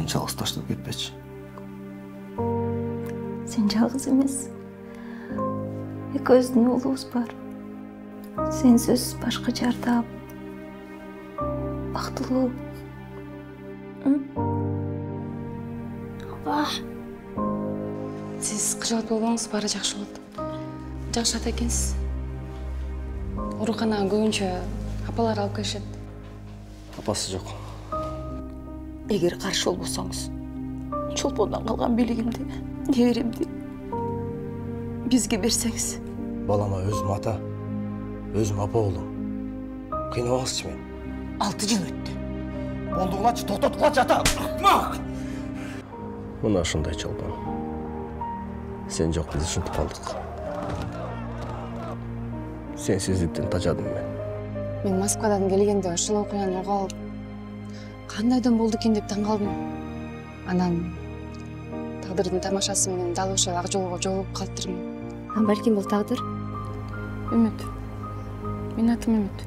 Мени жалгыз таштап кетпечи. Сен жалгыз эмес. Экөөбүздүн уулубуз бар. Сенсиз башка жардап, бактылуу. Апа. Сиз кыжалат болбоңуз, баары жакшы болот. Жакшы ата экенсиз. Ооруканага көбүнчө апалар алып келишет. Апасы жок. Эгер каршы болбосоңуз, чолпондон калган бийлигимди, неберемди бизге берсеңиз. Балама өзүм ата, өзүм апа болом. Кыйнабаңызчы мени. 6 жыл өттү. Болдугулачы, токтоткулачы ата. Акмак! Мына ушундай чолпон. Сен жок, биз ушинтип калдык. Сенсиздиктен тажадым мен. Мен Москвадан келгенде ушул окуяны угуп алып, кандайдан болду экен деп таң калдым. Анан тагдырдын тамашасы менен дал ошол ак жолго жолугуп калыптырмын. Балким бул тагдыр? Үмүт. Менин атым Үмүт.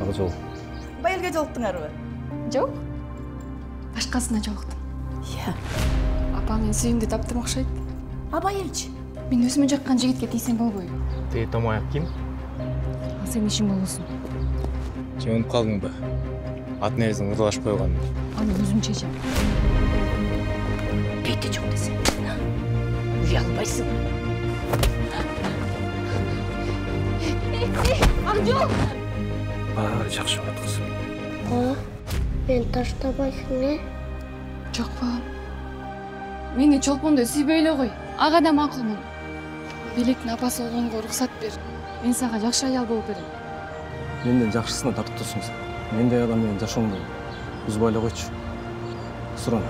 Ак жол. Байылга жолуктуңарбы? Жок. Башкасына жолуктум. Иә. Апа мен сүйүмдү таптым окшойт. А байылчы? Мен өзүмө жаккан жигитке тийсем болбойбу? Тиги томаяк ким? Ал сенин ишиң болбосун. Жеңип калдың ба? Ат нерсин ырдашып койгон. Аны өзүм чечем. Бети жок десе. Уя албайсың. Акжол! Баары жакшы болот кызым. Мен таштабайсың, Жок балам. Мени чолпондой сүйбөй эле кой. Ага да макулмун. Белектин апасы болгонго уруксат бер. Мен сага жакшы аял болуп берем. Менден жакшысына тартып турсуң сен. Мендей адам менен жашооңду бузбай эле койчу. Суран.